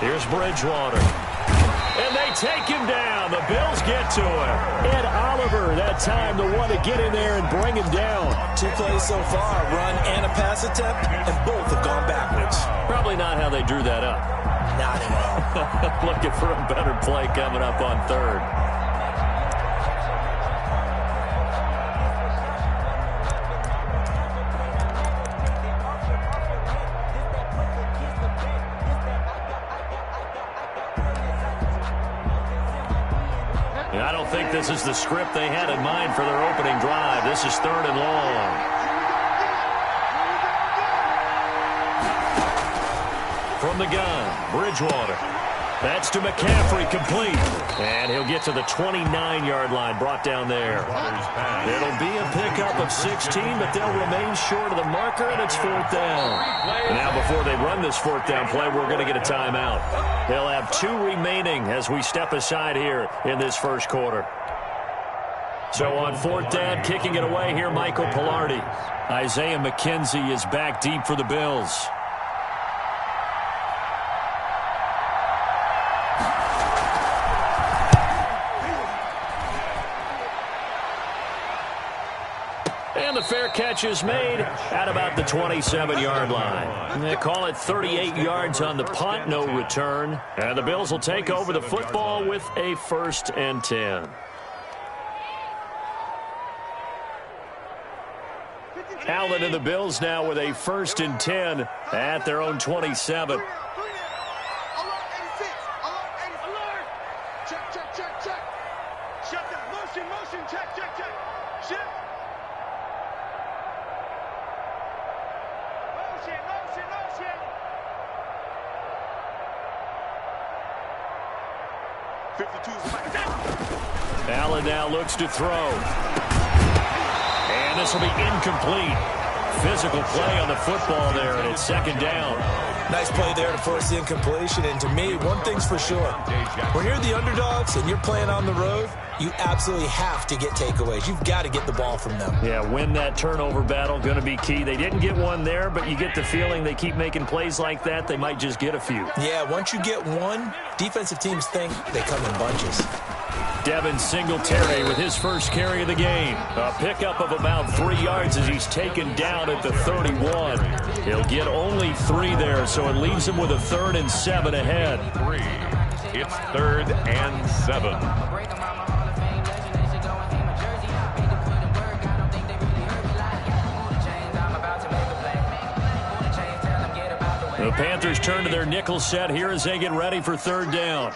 Here's Bridgewater. And they take him down. The Bills get to him. Ed Oliver, that time, the one to get in there and bring him down. 2 plays so far, a run and a pass attempt, and both have gone backwards. Probably not how they drew that up. Not at all. Looking for a better play coming up on third. I don't think this is the script they had in mind for their opening drive. This is 3rd and long. From the gun, Bridgewater. That's to McCaffrey, complete. And he'll get to the 29-yard line, brought down there. It'll be a pickup of 16, but they'll remain short of the marker, and it's 4th down. Now, before they run this 4th down play, we're going to get a timeout. They'll have 2 remaining as we step aside here in this first quarter. So on 4th down, kicking it away here, Michael Pilardi. Isaiah McKenzie is back deep for the Bills. And the fair catch is made at about the 27-yard line. They call it 38 yards on the punt, no return. And the Bills will take over the football with a 1st and 10. Allen and the Bills now with a 1st and 10 at their own 27. Allen now looks to throw. And this will be incomplete. Physical play on the football there, and it's 2nd down. Nice play there to force the incompletion. And to me, one thing's for sure. When you're the underdogs and you're playing on the road, you absolutely have to get takeaways. You've got to get the ball from them. Yeah, win that turnover battle, going to be key. They didn't get one there, but you get the feeling they keep making plays like that, they might just get a few. Yeah, once you get one, defensive teams think they come in bunches. Devin Singletary with his first carry of the game. A pickup of about 3 yards as he's taken down at the 31. He'll get only 3 there, so it leaves him with a 3rd and 7 ahead. 3. It's 3rd and 7. The Panthers turn to their nickel set here as they get ready for 3rd down.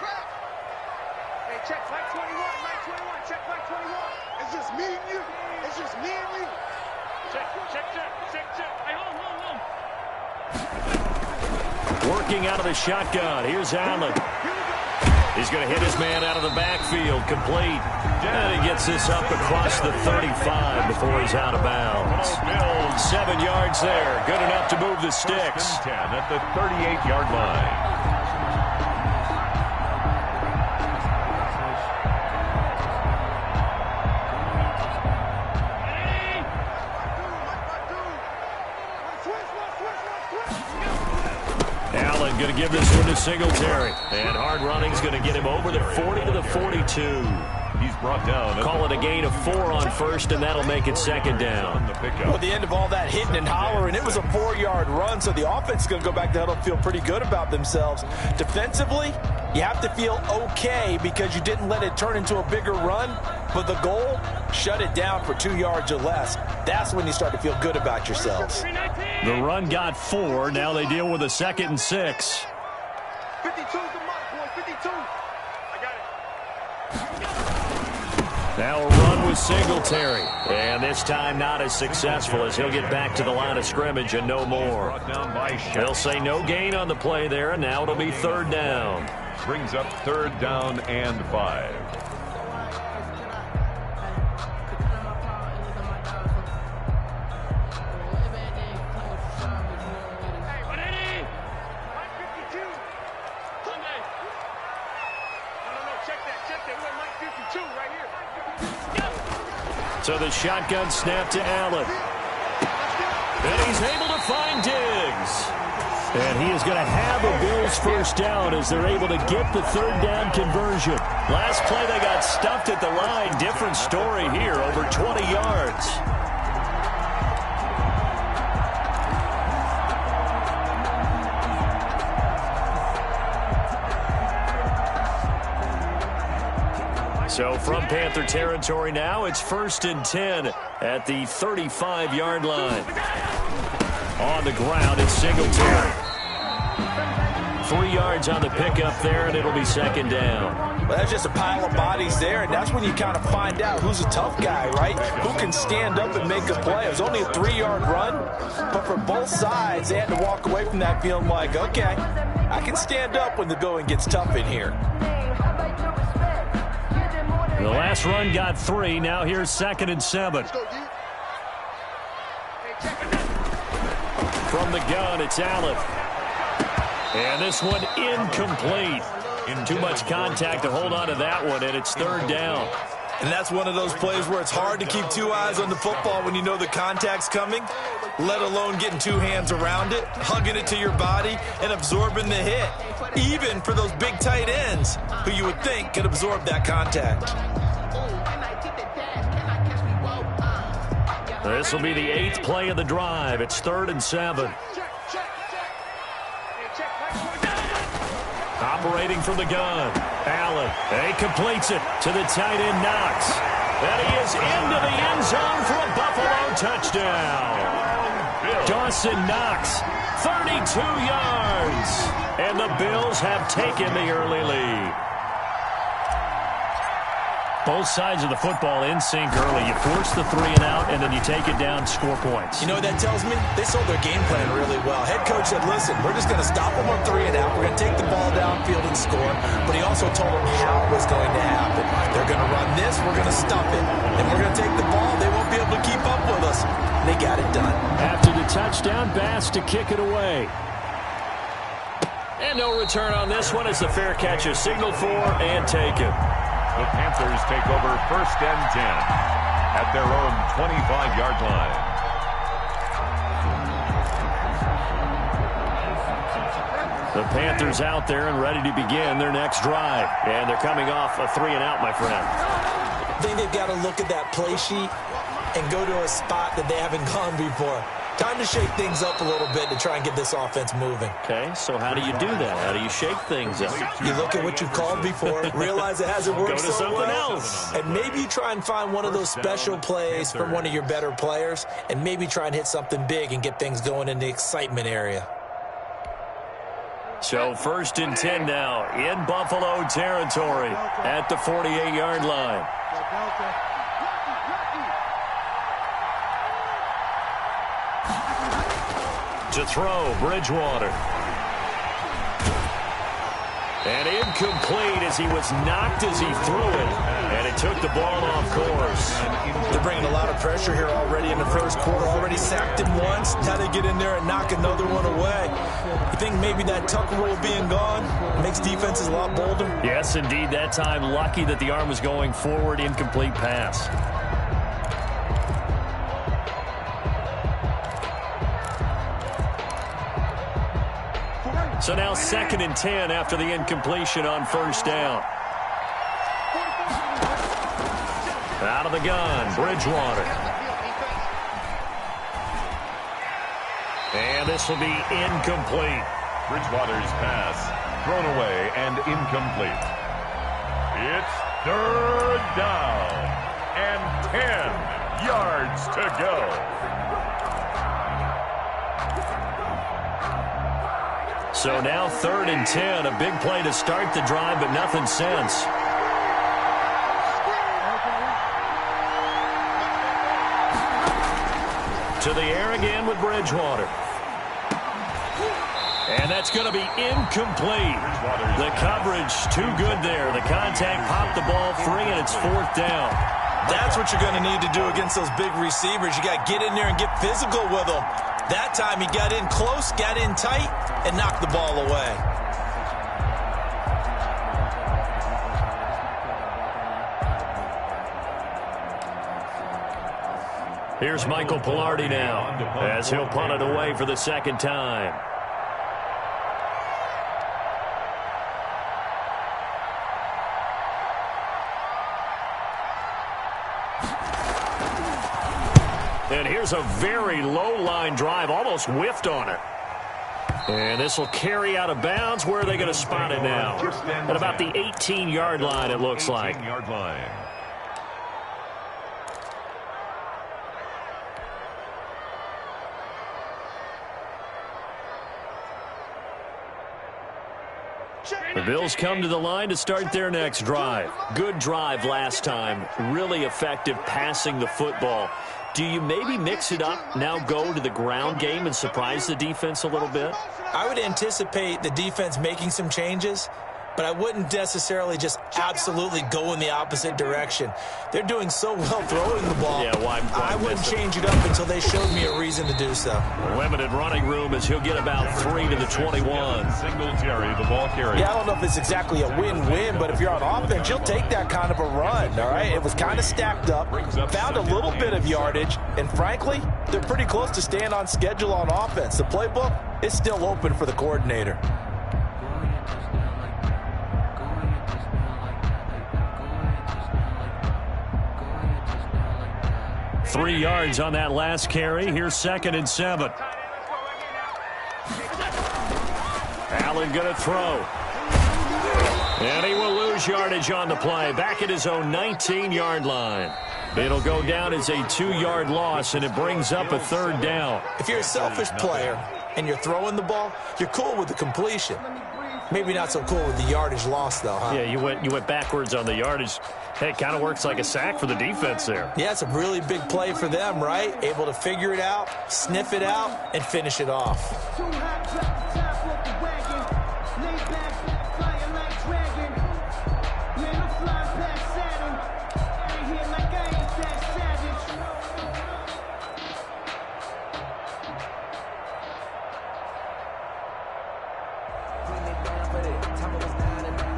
Working out of the shotgun. Here's Allen. He's going to hit his man out of the backfield. Complete. And he gets this up across the 35 before he's out of bounds. 7 yards there. Good enough to move the sticks. 10 at the 38-yard line. Allen going to give this one to Singletary. And hard running's going to get him over the 40 to the 42. He's brought down. Call it a gain of 4 on 1st, and that'll make it 2nd down. Well, at the end of all that hitting and hollering, it was a 4-yard run, so the offense is going to go back to huddle and feel pretty good about themselves. Defensively, you have to feel okay because you didn't let it turn into a bigger run, but the goal, shut it down for 2 yards or less. That's when you start to feel good about yourselves. The run got 4. Now they deal with a 2nd and 6. 52's the mark, boy. 52. I got it. Now a run with Singletary. And this time not as successful as he'll get back to the line of scrimmage and no more. They'll say no gain on the play there, and now it'll be 3rd down. Brings up 3rd down and 5. So the shotgun snap to Allen. And he's able to find Diggs. And he is going to have a Bills first down as they're able to get the third down conversion. Last play they got stuffed at the line. Different story here, over 20 yards. So from Panther territory now, it's 1st and 10 at the 35-yard line. On the ground, it's Singletary. 3 yards on the pickup there, and it'll be 2nd down. Well, that's just a pile of bodies there, and that's when you kind of find out who's a tough guy, right? Who can stand up and make a play. It was only a 3-yard run, but for both sides, they had to walk away from that feeling like, okay, I can stand up when the going gets tough in here. The last run got 3. Now here's 2nd and 7. From the gun, it's Allen. And this one incomplete. Too much contact to hold on to that one, and it's 3rd down. And that's one of those plays where it's hard to keep 2 eyes on the football when you know the contact's coming, let alone getting 2 hands around it, hugging it to your body, and absorbing the hit. Even for those big tight ends who you would think could absorb that contact. This will be the 8th play of the drive. It's 3rd and 7. Operating from the gun. Allen. He completes it to the tight end, Knox. And he is into the end zone for a Buffalo touchdown. Dawson Knox, 32 yards. And the Bills have taken the early lead. Both sides of the football in sync early. You force the 3 and out, and then you take it down, score points. You know what that tells me? They sold their game plan really well. Head coach said, listen, we're just going to stop them on 3 and out. We're going to take the ball downfield and score. But he also told them how it was going to happen. They're going to run this. We're going to stop it. And we're going to take the ball. They won't be able to keep up with us. They got it done. After the touchdown, Bass to kick it away. And no return on this one as the fair catch is signaled for and taken. The Panthers take over 1st and 10 at their own 25-yard line. The Panthers out there and ready to begin their next drive. And they're coming off a 3 and out, my friend. I think they've got to look at that play sheet and go to a spot that they haven't gone before. Time to shake things up a little bit to try and get this offense moving. Okay, so how do you do that? How do you shake things up? You look at what you've called before, realize it hasn't worked Go to so something well, else. and maybe you try and find one of those special plays from one of your better players, and maybe try and hit something big and get things going in the excitement area. So 1st and 10 now in Buffalo territory at the 48-yard line. To throw, Bridgewater. And incomplete as he was knocked as he threw it. And it took the ball off course. They're bringing a lot of pressure here already in the first quarter. Already sacked him once. Now they get in there and knock another one away. You think maybe that Tucker rule being gone makes defenses a lot bolder? Yes, indeed. That time, lucky that the arm was going forward. Incomplete pass. So now 2nd and 10 after the incompletion on 1st down. Out of the gun, Bridgewater. And this will be incomplete. Bridgewater's pass thrown away and incomplete. It's 3rd down and 10 yards to go. So now 3rd and 10, a big play to start the drive, but nothing since. To the air again with Bridgewater. And that's going to be incomplete. The coverage too good there. The contact popped the ball free, and it's 4th down. That's what you're going to need to do against those big receivers. You got to get in there and get physical with them. That time he got in close, got in tight, and knocked the ball away. Here's Michael Pilardi now as he'll punt it away for the 2nd time. And here's a very low-line drive, almost whiffed on it. And this will carry out of bounds. Where are they going to spot it now? At about the 18-yard line, it looks like. 18-yard line. The Bills come to the line to start their next drive. Good drive last time. Really effective passing the football. Do you maybe mix it up, now go to the ground game and surprise the defense a little bit? I would anticipate the defense making some changes, but I wouldn't necessarily just absolutely go in the opposite direction. They're doing so well throwing the ball. Yeah, why I wouldn't change it up until they showed me a reason to do so. Limited running room as he'll get about 3 to the 21. Singletary, the ball carrier. Yeah, I don't know if it's exactly a win-win, but if you're on offense, you'll take that kind of a run, all right? It was kind of stacked up, found a little bit of yardage, and frankly, they're pretty close to staying on schedule on offense. The playbook is still open for the coordinator. Three yards on that last carry. Here's 2nd and 7. Allen going to throw. And he will lose yardage on the play. Back at his own 19-yard line. It'll go down as a 2-yard loss, and it brings up a 3rd down. If you're a selfish player and you're throwing the ball, you're cool with the completion. Maybe not so cool with the yardage loss, though, huh? Yeah, you went backwards on the yardage. Hey, it kind of works like a sack for the defense there. Yeah, it's a really big play for them, right? Able to figure it out, sniff it out, and finish it off.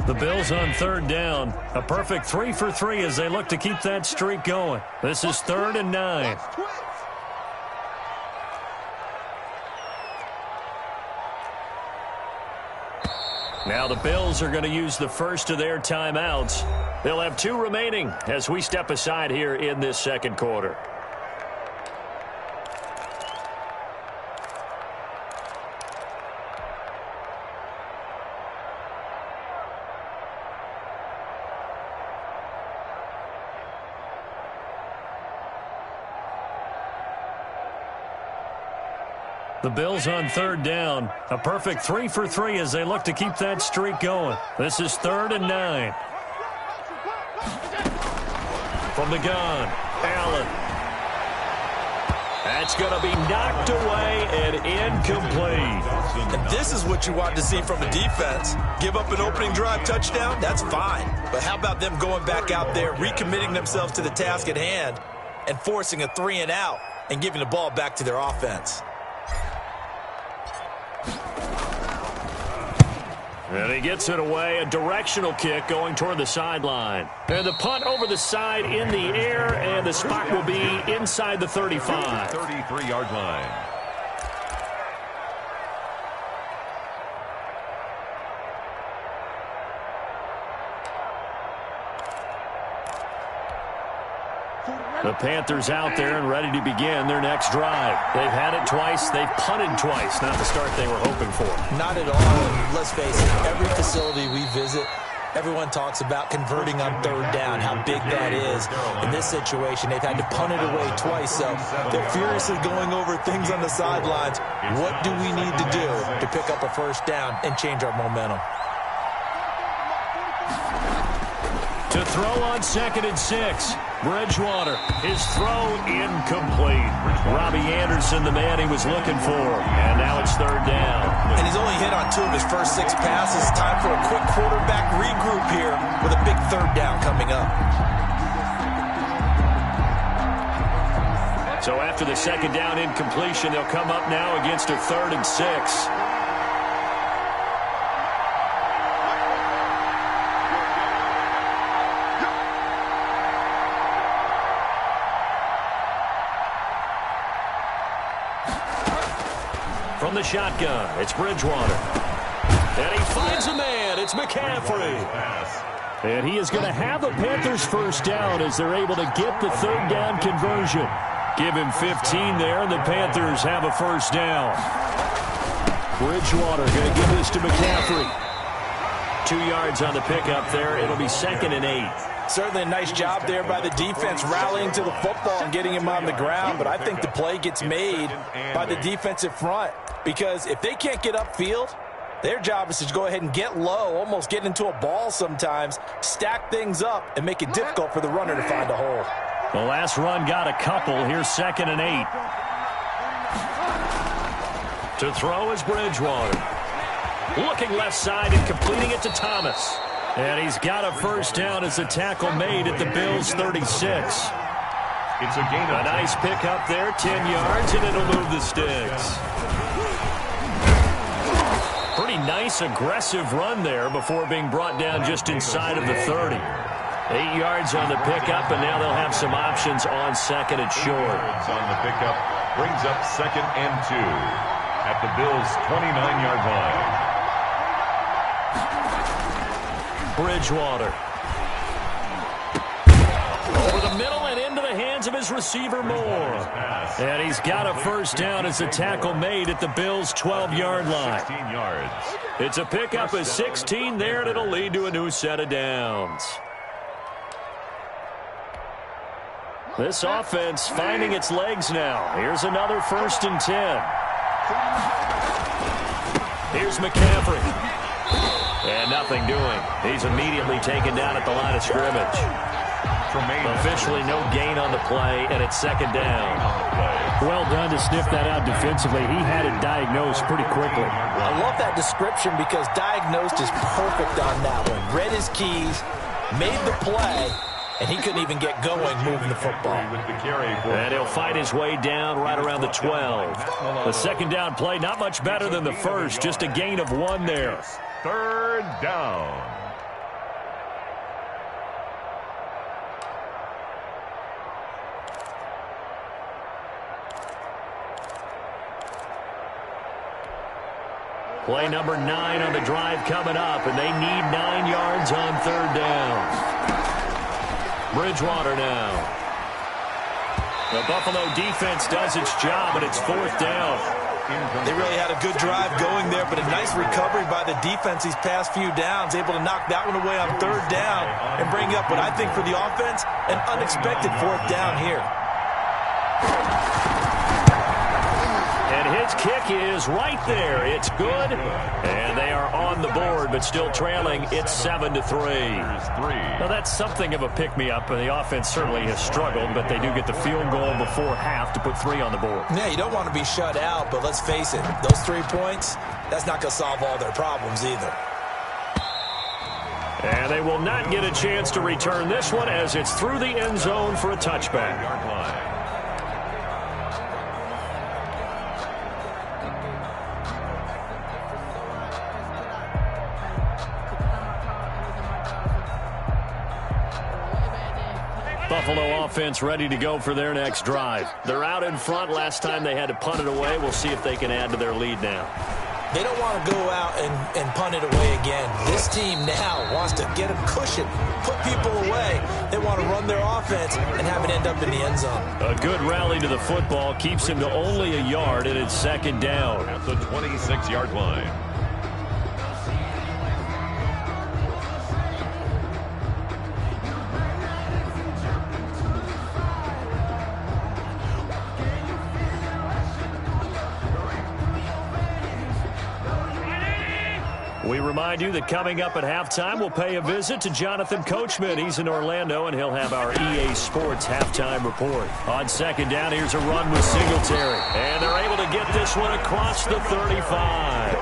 The Bills on 3rd down. A perfect 3 for 3 as they look to keep that streak going. This is 3rd and 9. Now the Bills are going to use the first of their timeouts. They'll have 2 remaining as we step aside here in this 2nd quarter. The Bills on 3rd down. A perfect 3 for 3 as they look to keep that streak going. This is 3rd and 9. From the gun, Allen. That's going to be knocked away and incomplete. And this is what you want to see from a defense. Give up an opening drive touchdown, that's fine. But how about them going back out there, recommitting themselves to the task at hand, and forcing a 3 and out and giving the ball back to their offense? And he gets it away, a directional kick going toward the sideline. And the punt over the side in the air, and the spot will be inside the 35. 33-yard line. The Panthers out there and ready to begin their next drive. They've had it twice. They've punted twice. Not the start they were hoping for. Not at all. And let's face it, every facility we visit, everyone talks about converting on 3rd down, how big that is. In this situation, they've had to punt it away twice, so they're furiously going over things on the sidelines. What do we need to do to pick up a 1st down and change our momentum? To throw on 2nd and 6. Bridgewater, his throw incomplete. Robbie Anderson, the man he was looking for. And now it's 3rd down. And he's only hit on 2 of his first 6 passes. Time for a quick quarterback regroup here with a big 3rd down coming up. So after the 2nd down incompletion, they'll come up now against a 3rd and 6. From the shotgun, it's Bridgewater. And he finds a man. It's McCaffrey. And he is going to have a Panthers 1st down as they're able to get the 3rd down conversion. Give him 15 there, and the Panthers have a first down. Bridgewater going to give this to McCaffrey. 2 yards on the pickup there. It'll be 2nd and 8. Certainly a nice job there by the defense rallying to the football and getting him on the ground, but I think the play gets made by the defensive front because if they can't get upfield, their job is to go ahead and get low, almost get into a ball sometimes, stack things up, and make it difficult for the runner to find a hole. The last run got a couple. Here's 2nd and 8. To throw is Bridgewater. Looking left side and completing it to Thomas. And he's got a first down as a tackle made at the Bills' 36. It's a gain of a nice pickup there, 10 yards, and it'll move the sticks. Pretty nice, aggressive run there before being brought down just inside of the 30. 8 yards on the pickup, and now they'll have some options on 2nd and short. 8 yards on the pickup brings up 2nd and 2 at the Bills' 29-yard line. Bridgewater. Over the middle and into the hands of his receiver Moore. And he's got a first down as a tackle made at the Bills' 12-yard line. 16 yards. It's a pickup of 16 there, and it'll lead to a new set of downs. This offense finding its legs now. Here's another 1st and 10. Here's McCaffrey. And nothing doing. He's immediately taken down at the line of scrimmage. Officially no gain on the play, and it's 2nd down. Well done to sniff that out defensively. He had it diagnosed pretty quickly. I love that description because diagnosed is perfect on that one. Read his keys, made the play, and he couldn't even get going moving the football. And he'll fight his way down right around the 12. The 2nd down play, not much better than the first, just a gain of 1 there. 3rd down. Play number 9 on the drive coming up, and they need 9 yards on 3rd down. Bridgewater now. The Buffalo defense does its job, and it's 4th down. They really had a good drive going there, but a nice recovery by the defense these past few downs, able to knock that one away on 3rd down and bring up what I think for the offense, an unexpected 4th down here. And his kick is right there. It's good, and they are on the board, but still trailing. It's 7-3. Now, that's something of a pick-me-up, and the offense certainly has struggled, but they do get the field goal before half to put 3 on the board. Yeah, you don't want to be shut out, but let's face it, those 3 points, that's not going to solve all their problems either. And they will not get a chance to return this one as it's through the end zone for a touchback. Buffalo offense ready to go for their next drive. They're out in front. Last time they had to punt it away. We'll see if they can add to their lead now. They don't want to go out and punt it away again. This team now wants to get a cushion, put people away. They want to run their offense and have it end up in the end zone. A good rally to the football keeps him to only a yard, and it's 2nd down. At the 26-yard line. We remind you that coming up at halftime, we'll pay a visit to Jonathan Coachman. He's in Orlando, and he'll have our EA Sports halftime report. On 2nd down, here's a run with Singletary. And they're able to get this one across the 35.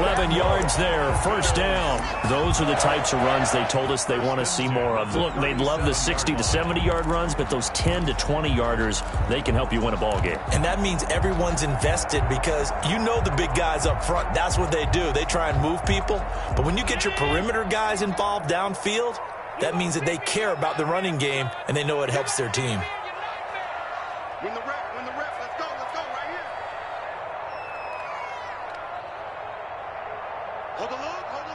11 yards there, 1st down. Those are the types of runs they told us they want to see more of. Look, they'd love the 60 to 70-yard runs, but those 10 to 20-yarders, they can help you win a ball game. And that means everyone's invested because you know the big guys up front. That's what they do. They try and move people. But when you get your perimeter guys involved downfield, that means that they care about the running game and they know it helps their team. Win the rep, let's go right here. Hold the look, hold.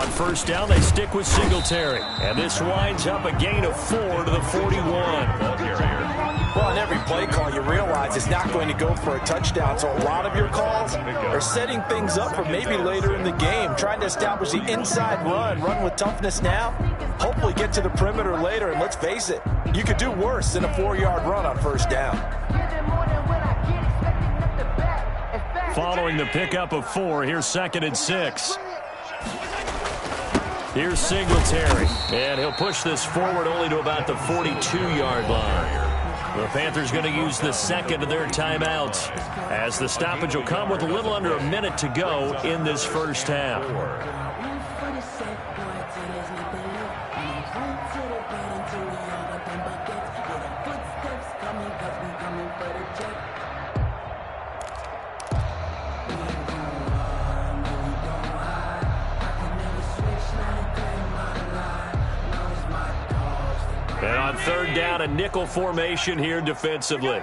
On first down, they stick with Singletary. And this winds up a gain of 4 to the 41. Well, on every play call, you realize it's not going to go for a touchdown. So a lot of your calls are setting things up for maybe later in the game, trying to establish the inside run with toughness now, hopefully get to the perimeter later. And let's face it, you could do worse than a 4-yard run on first down. Following the pickup of 4, here's 2nd and 6. Here's Singletary, and he'll push this forward only to about the 42-yard line. The Panthers going to use the second of their timeouts, as the stoppage will come with a little under a minute to go in this first half. And on third down, a nickel formation here defensively.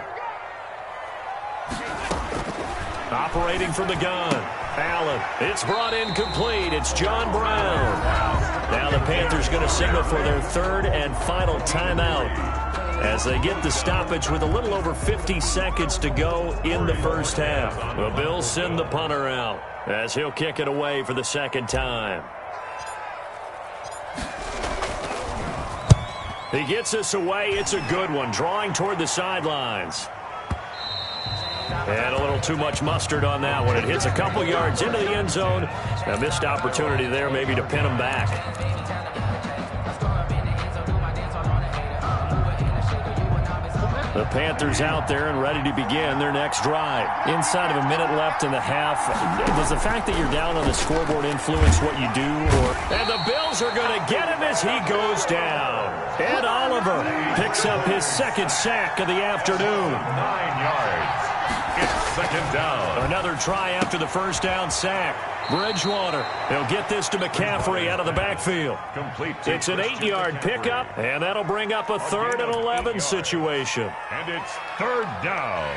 Operating from the gun, Allen. It's brought in complete. It's John Brown. Now the Panthers going to signal for their third and final timeout as they get the stoppage with a little over 50 seconds to go in the first half. The Bills send the punter out as he'll kick it away for the second time. He gets us away. It's a good one, drawing toward the sidelines. And a little too much mustard on that one. It hits a couple yards into the end zone. A missed opportunity there maybe to pin him back. The Panthers out there and ready to begin their next drive. Inside of a minute left in the half, does the fact that you're down on the scoreboard influence what you do? And the Bills are going to get him as he goes down. Ed Oliver picks up his second sack of the afternoon. 9 yards. It's second down. Another try after the first down sack. Bridgewater, they'll get this to McCaffrey out of the backfield. Complete. It's an 8-yard pickup, and that'll bring up a 3rd and 11 situation. And it's third down.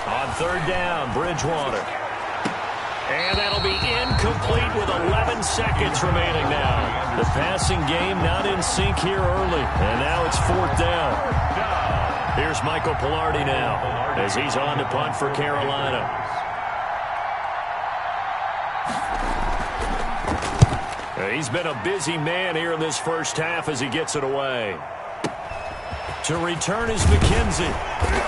On third down, Bridgewater. And that'll be incomplete with 11 seconds remaining now. The passing game not in sync here early. And now it's 4th down. Here's Michael Pilardi now as he's on to punt for Carolina. He's been a busy man here in this first half as he gets it away. To return is McKenzie.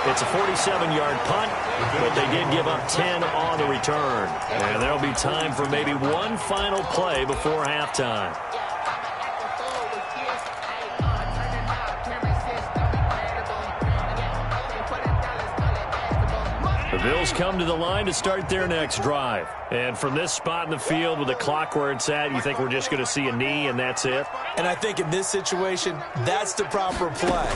It's a 47-yard punt, but they did give up 10 on the return. And there'll be time for maybe one final play before halftime. The Bills come to the line to start their next drive. And from this spot in the field with the clock where it's at, you think we're just going to see a knee and that's it? And I think in this situation, that's the proper play.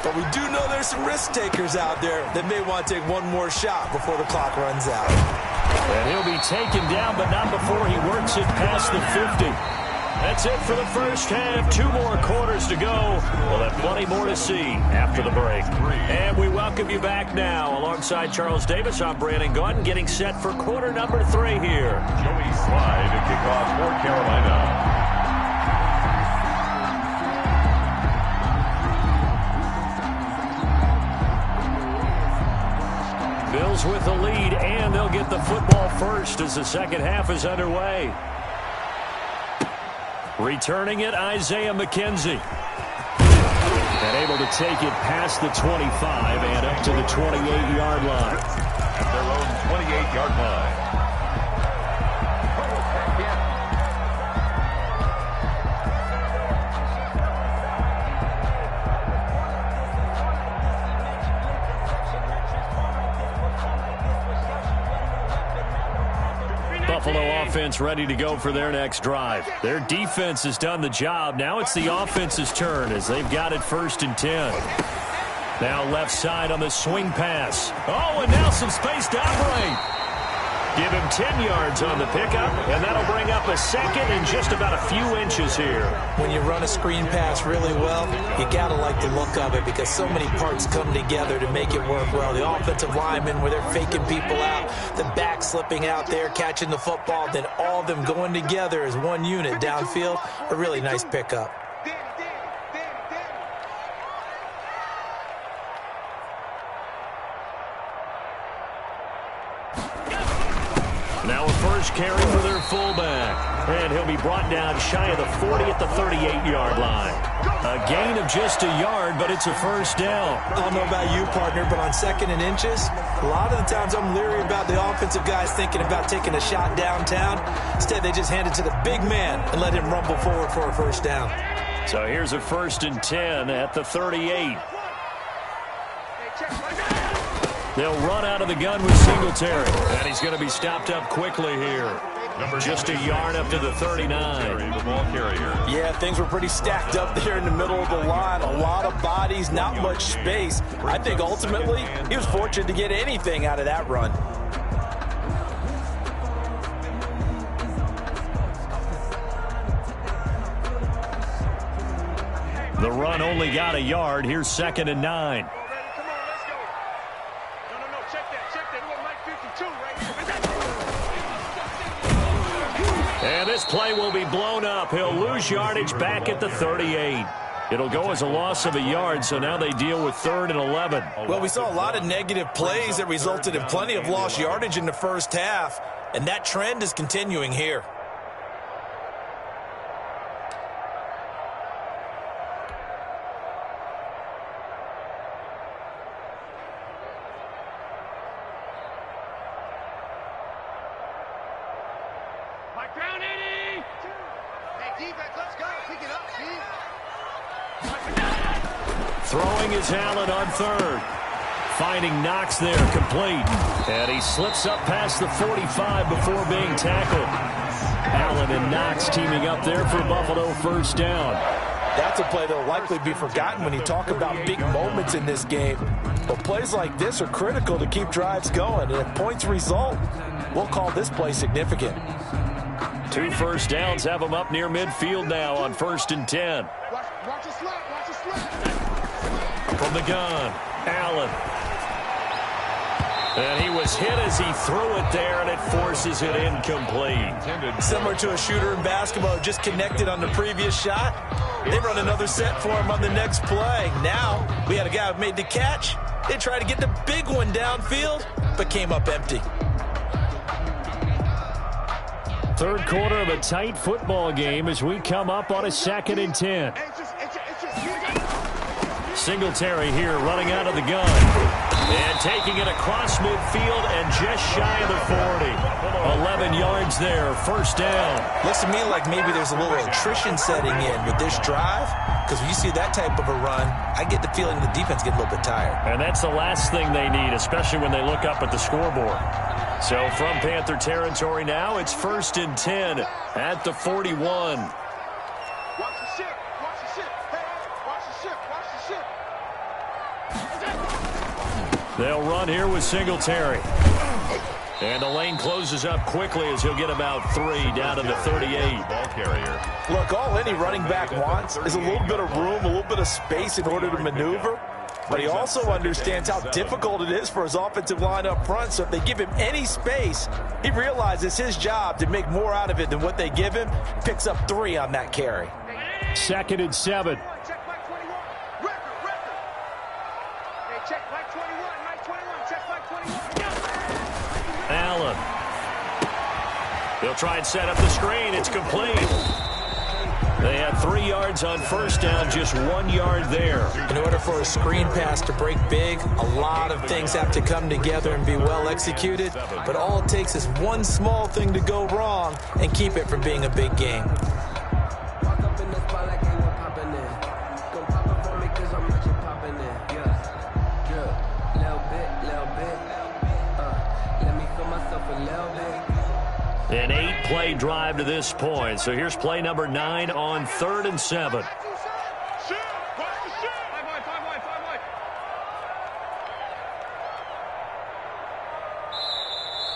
But we do know there's some risk takers out there that may want to take one more shot before the clock runs out. And he'll be taken down, but not before he works it past the 50. That's it for the first half. 2 more quarters to go. We'll have plenty more to see after the break. And we welcome you back now. Alongside Charles Davis, I'm Brandon Gordon, getting set for quarter number 3 here. Joey Slye to kick off for Carolina. Bills with the lead, and they'll get the football first as the second half is underway. Returning it, Isaiah McKenzie. And able to take it past the 25 and up to the 28-yard line. At their own 28-yard line. Buffalo offense ready to go for their next drive. Their defense has done the job. Now it's the offense's turn as they've got it 1st and 10. Now left side on the swing pass. Oh, and now some space to operate. Give him 10 yards on the pickup, and that'll bring up a second and just about a few inches here. When you run a screen pass really well, you got to like the look of it because so many parts come together to make it work well. The offensive linemen, where they're faking people out, the back slipping out there, catching the football, then all of them going together as one unit downfield. A really nice pickup. Now a first carry for their fullback. And he'll be brought down shy of the 40 at the 38-yard line. A gain of just a yard, but it's a first down. I don't know about you, partner, but on 2nd and inches, a lot of the times I'm leery about the offensive guys thinking about taking a shot downtown. Instead, they just hand it to the big man and let him rumble forward for a first down. So here's a 1st and 10 at the 38. They'll run out of the gun with Singletary. And he's going to be stopped up quickly here. Just a yard up to the 39. The ball carrier. Yeah, things were pretty stacked up there in the middle of the line. A lot of bodies, not much space. I think ultimately he was fortunate to get anything out of that run. The run only got a yard. Here's 2nd and 9. And this play will be blown up. He'll lose yardage back at the 38. It'll go as a loss of a yard, so now they deal with 3rd and 11. Well, we saw a lot of negative plays that resulted in plenty of lost yardage in the first half, and that trend is continuing here. Throwing is Allen on 3rd. Finding Knox there, complete. And he slips up past the 45 before being tackled. Allen and Knox teaming up there for Buffalo first down. That's a play that will likely be forgotten when you talk about big moments in this game. But plays like this are critical to keep drives going. And if points result, we'll call this play significant. 2 first downs have them up near midfield now on 1st and 10. Watch the slap, watch the slap. From the gun, Allen. And he was hit as he threw it there, and it forces it incomplete. Similar to a shooter in basketball, just connected on the previous shot. They run another set for him on the next play. Now, we had a guy who made the catch. They tried to get the big one downfield, but came up empty. 3rd quarter of a tight football game as we come up on a 2nd and 10. Singletary here running out of the gun. And taking it across midfield and just shy of the 40. 11 yards there, first down. Looks to me like maybe there's a little attrition setting in with this drive. Because when you see that type of a run, I get the feeling the defense gets a little bit tired. And that's the last thing they need, especially when they look up at the scoreboard. So from Panther territory now, it's 1st and 10 at the 41. Watch the ship, watch the ship, hey, watch the ship, watch the ship. They'll run here with Singletary. And the lane closes up quickly as he'll get about 3 down to the 38. Ball carrier. Look, all any running back wants is a little bit of room, a little bit of space in order to maneuver. But he also understands how difficult it is for his offensive line up front. So if they give him any space, he realizes his job to make more out of it than what they give him. Picks up 3 on that carry. 2nd and 7. Check Mike 21. Record. Hey, check Mike 21. Mike 21. Check Mike 21. Allen. He'll try and set up the screen. It's complete. They had 3 yards on first down, just 1 yard there. In order for a screen pass to break big, a lot of things have to come together and be well executed. But all it takes is one small thing to go wrong and keep it from being a big game. An 8-play drive to this point. So here's play number 9 on 3rd and 7.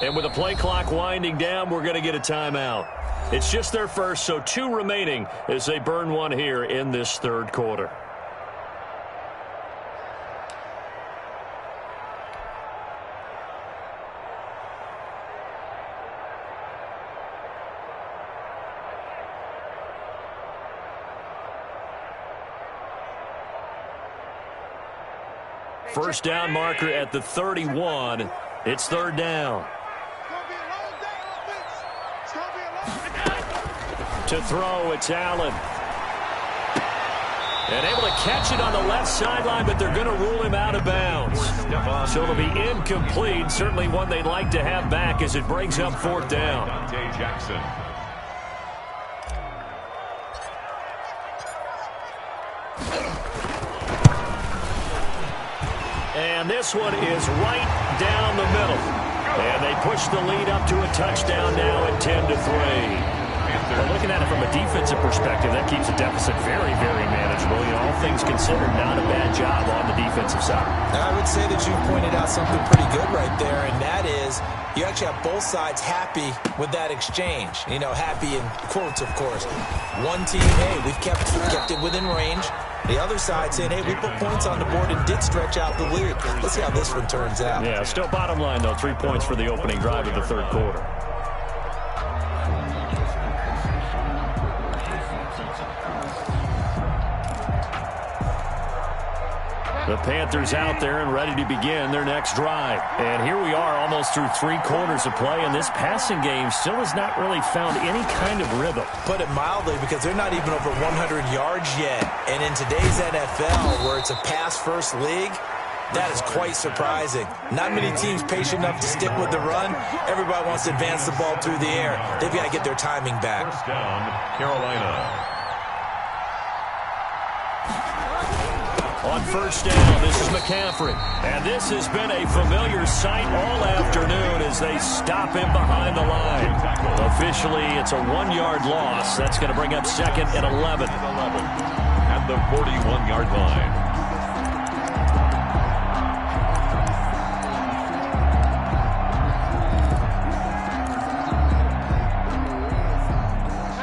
And with the play clock winding down, we're going to get a timeout. It's just their first, so 2 remaining as they burn one here in this third quarter. First down marker at the 31. It's third down. To throw, it's Allen. And able to catch it on the left sideline, but they're going to rule him out of bounds. So it'll be incomplete. Certainly one they'd like to have back as it brings up fourth down. Jackson. And this one is right down the middle. And they push the lead up to a touchdown now at 10-3. Well, looking at it from a defensive perspective, that keeps the deficit very, very manageable. You know, all things considered, not a bad job on the defensive side. I would say that you pointed out something pretty good right there, and that is you actually have both sides happy with that exchange. You know, happy in quotes, of course. One team, hey, we've kept it within range. The other side saying, hey, we put points on the board and did stretch out the lead. Let's see how this one turns out. Yeah, still bottom line, though, 3 points for the opening drive of the third quarter. The Panthers out there and ready to begin their next drive. And here we are almost through 3 quarters of play, and this passing game still has not really found any kind of rhythm. Put it mildly, because they're not even over 100 yards yet. And in today's NFL, where it's a pass-first league, that is quite surprising. Not many teams patient enough to stick with the run. Everybody wants to advance the ball through the air. They've got to get their timing back. First down, Carolina. On first down, this is McCaffrey. And this has been a familiar sight all afternoon as they stop him behind the line. Officially, it's a 1-yard loss. That's going to bring up second and 11. At the 41-yard line.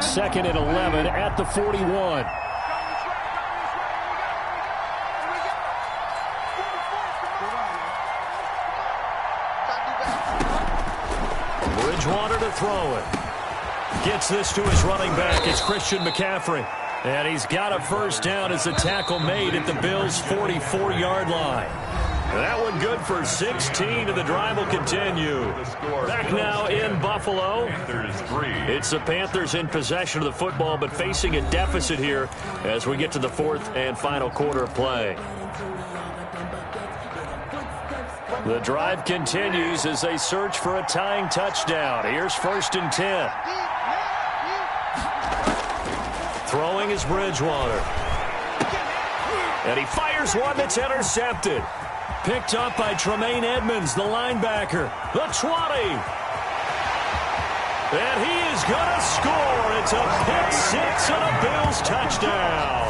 Second and 11 at the 41. Bridgewater to throw it. Gets this to his running back. It's Christian McCaffrey. And he's got a first down as the tackle made at the Bills' 44-yard line. That one good for 16, and the drive will continue. Back now in Buffalo. It's the Panthers in possession of the football, but facing a deficit here as we get to the fourth and final quarter of play. The drive continues as they search for a tying touchdown. Here's first and 10. Throwing is Bridgewater. And he fires one that's intercepted. Picked up by Tremaine Edmonds, the linebacker. The 20. And he is going to score. It's a pick-6 and a Bills touchdown.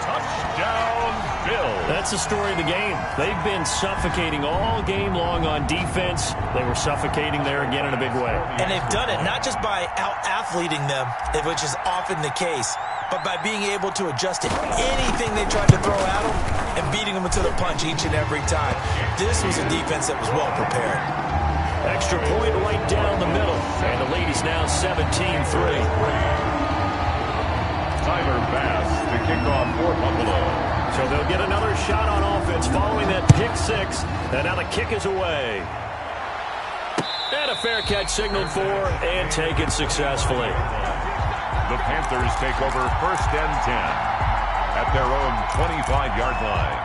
Touchdown, Bills. That's the story of the game. They've been suffocating all game long on defense. They were suffocating there again in a big way. And they've done it not just by out-athleting them, which is often the case, but by being able to adjust to anything they tried to throw at them and beating them into the punch each and every time. This was a defense that was well prepared. Extra point right down the middle. And the lead is now 17-3. Tyler Bass to kick off for Buffalo. So they'll get another shot on offense following that pick-6. And now the kick is away. And a fair catch signaled for and taken successfully. The Panthers take over first and 10 at their own 25-yard line.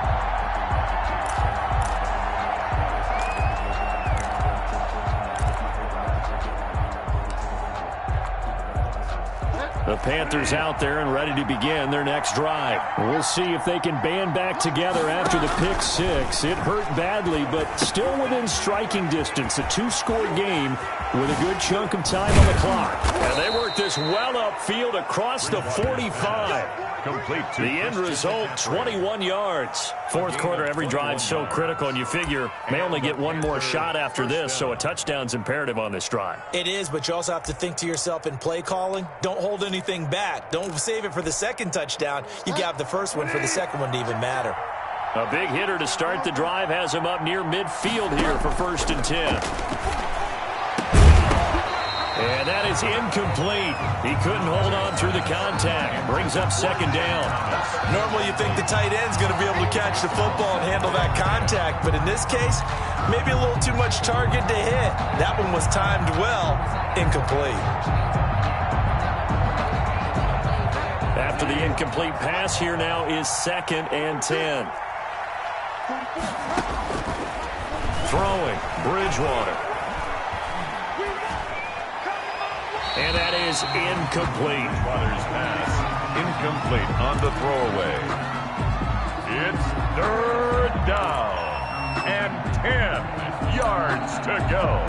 The Panthers out there and ready to begin their next drive. We'll see if they can band back together after the pick six. It hurt badly, but still within striking distance. A two-score game with a good chunk of time on the clock. And they work this well upfield across the 45. Complete to the end result, 21 yards. Fourth quarter, every drive so critical, and you figure may only get one more shot after this, so a touchdown's imperative on this drive. It is, but you also have to think to yourself in play calling, don't hold anything back. Don't save it for the second touchdown. You got the first one for the second one to even matter. A big hitter to start the drive has him up near midfield here for 1st and 10. And that is incomplete. He couldn't hold on through the contact. Brings up 2nd down. Normally you think the tight end's going to be able to catch the football and handle that contact, but in this case, maybe a little too much target to hit. That one was timed well. Incomplete. After the incomplete pass, here now is 2nd and 10. Throwing, Bridgewater. And that is incomplete. Waters pass. Incomplete on the throwaway. It's 3rd down. And 10 yards to go.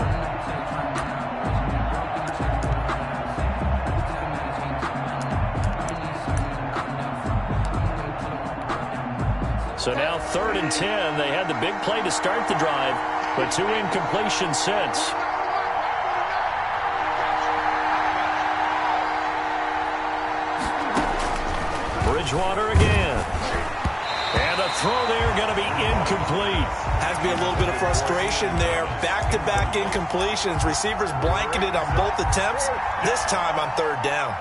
So now 3rd and 10. They had the big play to start the drive, but 2 incompletions since. Bridgewater again. And the throw there going to be incomplete. Has to be a little bit of frustration there. Back-to-back incompletions. Receivers blanketed on both attempts. This time on 3rd down.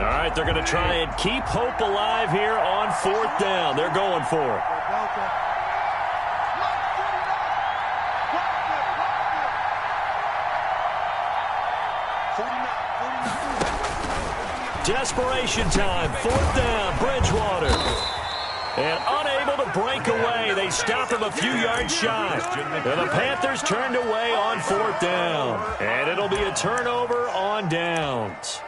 All right, they're going to try and keep hope alive here on 4th down. They're going for it. Desperation time, 4th down, Bridgewater. And unable to break away. They stop him a few yards shy. And the Panthers turned away on 4th down. And it'll be a turnover on downs.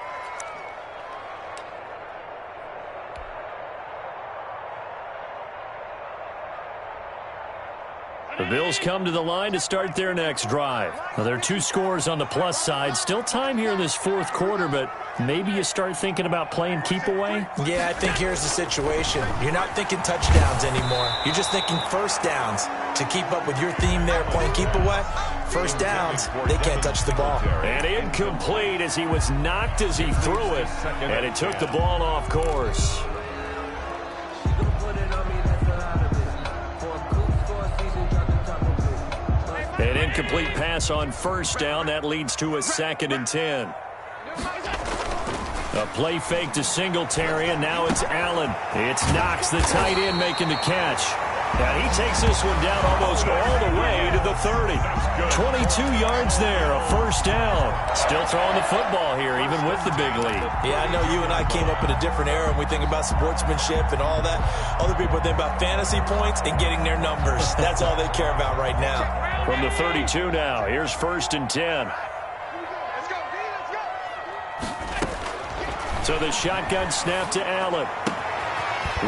The Bills come to the line to start their next drive. Now, there are 2 scores on the plus side. Still time here in this 4th quarter, but maybe you start thinking about playing keep away? Yeah, I think here's the situation. You're not thinking touchdowns anymore. You're just thinking 1st downs. To keep up with your theme there, playing keep away, 1st downs, they can't touch the ball. And incomplete as he was knocked as he threw it, and it took the ball off course. An incomplete pass on 1st down. That leads to a 2nd and 10. A play fake to Singletary, and now it's Allen. It's Knox, the tight end, making the catch. Now he takes this one down almost all the way to the 30. 22 yards there, a 1st down. Still throwing the football here, even with the big lead. Yeah, I know you and I came up in a different era, and we think about sportsmanship and all that. Other people think about fantasy points and getting their numbers. That's all they care about right now. From the 32 now, here's 1st and 10. So the shotgun snap to Allen.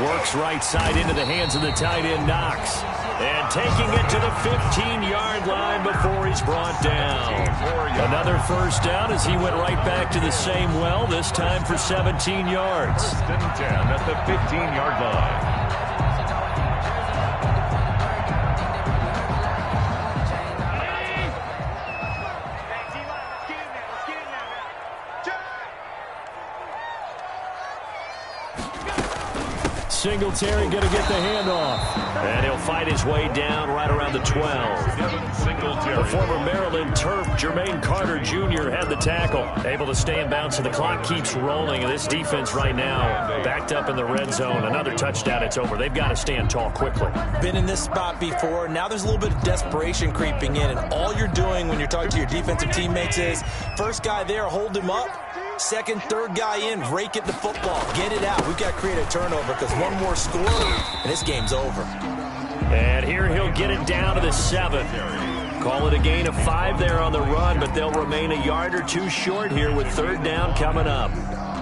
Works right side into the hands of the tight end, Knox. And taking it to the 15-yard line before he's brought down. Another 1st down as he went right back to the same well, this time for 17 yards. 1st and 10 at the 15-yard line. Singletary going to get the handoff. And he'll fight his way down right around the 12. The former Maryland Terp, Jermaine Carter Jr. had the tackle. Able to stay in bounds, so the clock keeps rolling. And this defense right now backed up in the red zone. Another touchdown, it's over. They've got to stand tall quickly. Been in this spot before. Now there's a little bit of desperation creeping in. And all you're doing when you're talking to your defensive teammates is, first guy there, hold him up. 2nd, 3rd guy in, rake it the football. Get it out. We've got to create a turnover because one more score, and this game's over. And here he'll get it down to the 7. Call it a gain of 5 there on the run, but they'll remain a yard or two short here with 3rd down coming up.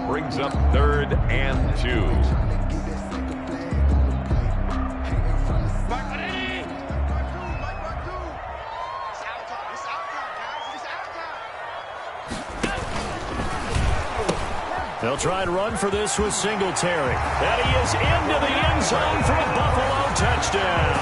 Brings up 3rd and 2. They'll try and run for this with Singletary. And he is into the end zone for a Buffalo touchdown.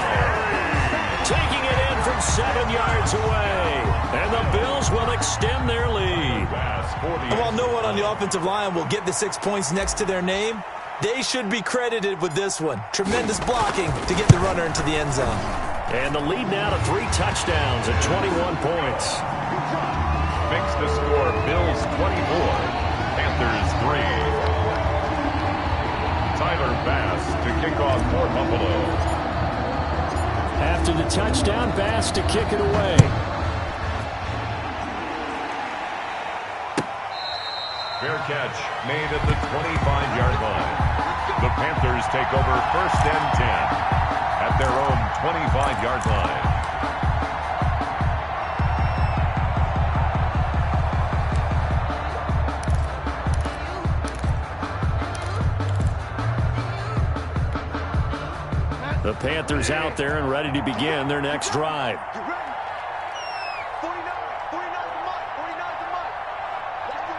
Taking it in from 7 yards away. And the Bills will extend their lead. And while no one on the offensive line will get the 6 points next to their name, they should be credited with this one. Tremendous blocking to get the runner into the end zone. And the lead now to 3 touchdowns at 21 points. Makes the score Bills 24. Panthers 3. Tyler Bass to kick off for Buffalo. After the touchdown, Bass to kick it away. Fair catch made at the 25-yard line. The Panthers take over 1st and 10 at their own 25-yard line. The Panthers out there and ready to begin their next drive. You ready? 49 to Mike. 49 to Mike. That's the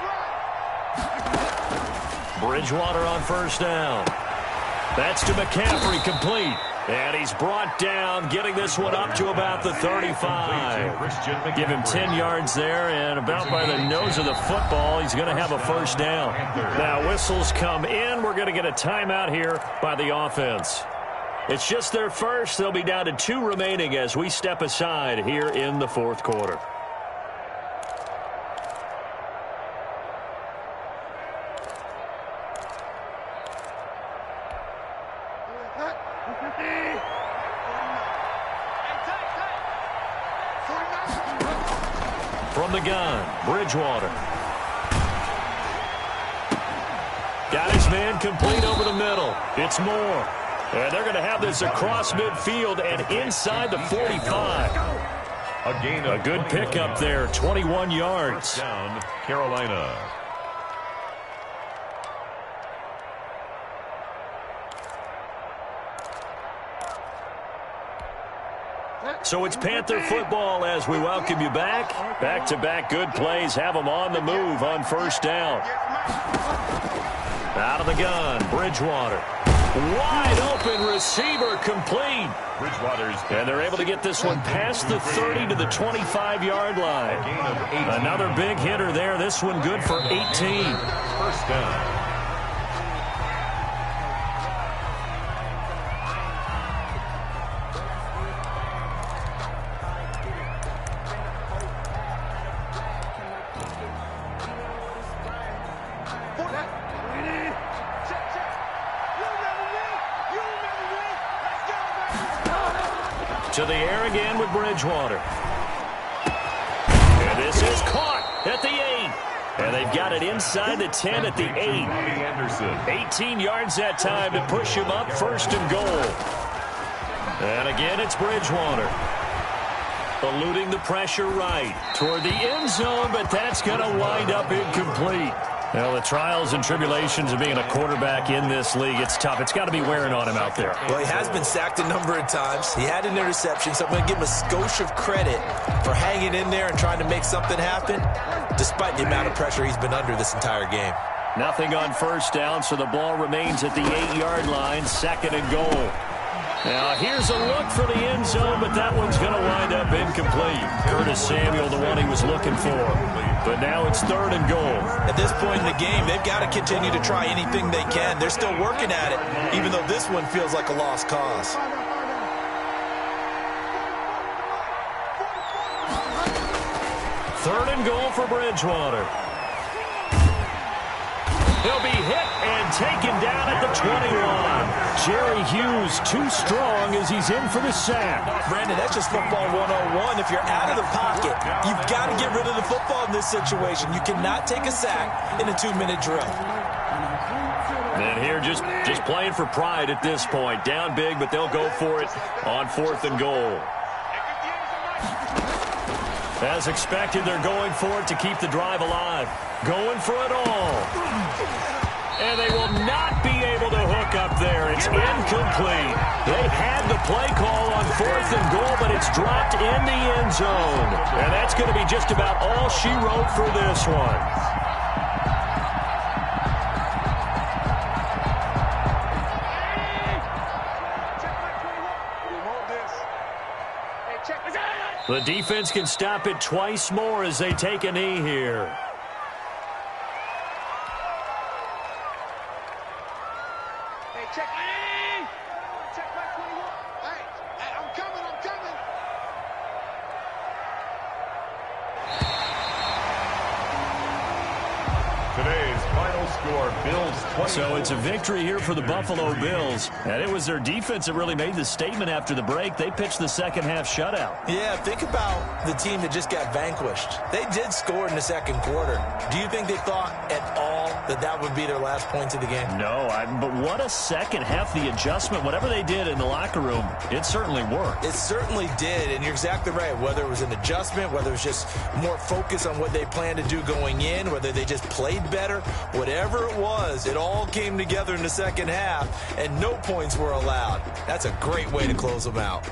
run. Bridgewater on 1st down. That's to McCaffrey, complete. And he's brought down, getting this one up to about the 35. Give him 10 yards there, and about by the nose of the football, he's going to have a 1st down. Now whistles come in. We're going to get a timeout here by the offense. It's just their first. They'll be down to 2 remaining as we step aside here in the 4th quarter. From the gun, Bridgewater. Got his man complete over the middle. It's Moore. And they're going to have this across midfield and inside the 45. A good pickup there, 21 yards. Down, Carolina. So it's Panther football as we welcome you back. Back-to-back good plays have them on the move on 1st down. Out of the gun, Bridgewater. Wide open receiver, complete. And they're able to get this one past the 30 to the 25-yard line. Another big hitter there. This one good for 18. 1st down. To the air again with Bridgewater. And this is caught at the 8. And they've got it inside the 10 at the 8. 18 yards that time to push him up 1st and goal. And again, it's Bridgewater. Eluding the pressure right toward the end zone, but that's going to wind up incomplete. Well, the trials and tribulations of being a quarterback in this league, it's tough. It's got to be wearing on him out there. Well, he has been sacked a number of times. He had an interception, so I'm going to give him a skosh of credit for hanging in there and trying to make something happen, despite the amount of pressure he's been under this entire game. Nothing on 1st down, so the ball remains at the 8-yard line, 2nd and goal. Now, here's a look for the end zone, but that one's going to wind up incomplete. Curtis Samuel, the one he was looking for. But now it's 3rd and goal. At this point in the game, they've got to continue to try anything they can. They're still working at it, even though this one feels like a lost cause. 3rd and goal for Bridgewater. He'll be hit and taken down at the 21. Jerry Hughes too strong as he's in for the sack. Brandon, that's just football 101. If you're out of the pocket, you've got to get rid of the football in this situation. You cannot take a sack in a 2-minute drill. And here just playing for pride at this point. Down big, but they'll go for it on 4th and goal. As expected, they're going for it to keep the drive alive. Going for it all. And they will not be able to hook up there. It's incomplete. They had the play call on 4th and goal, but it's dropped in the end zone. And that's going to be just about all she wrote for this one. The defense can stop it twice more as they take a knee here. Hey, check. Check my 21. Hey, I'm coming. Today's final score, Bills 20. So it's a victory here for the Buffalo Bills. And it was their defense that really made the statement after the break. They pitched the second half shutout. Yeah, think about the team that just got vanquished. They did score in the second quarter. Do you think they thought at all that would be their last points of the game? No, but what a second half. The adjustment, whatever they did in the locker room, it certainly worked. It certainly did, and you're exactly right. Whether it was an adjustment, whether it was just more focus on what they planned to do going in, whether they just played better, whatever it was, it all came together in the second half, and no points were allowed. That's a great way to close them out.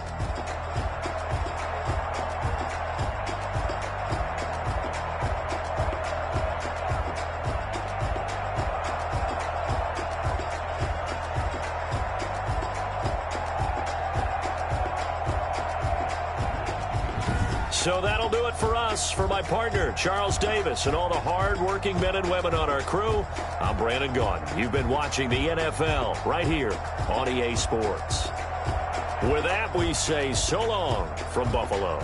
So that'll do it for us. For my partner, Charles Davis, and all the hard-working men and women on our crew, I'm Brandon Gaudin. You've been watching the NFL right here on EA Sports. With that, we say so long from Buffalo.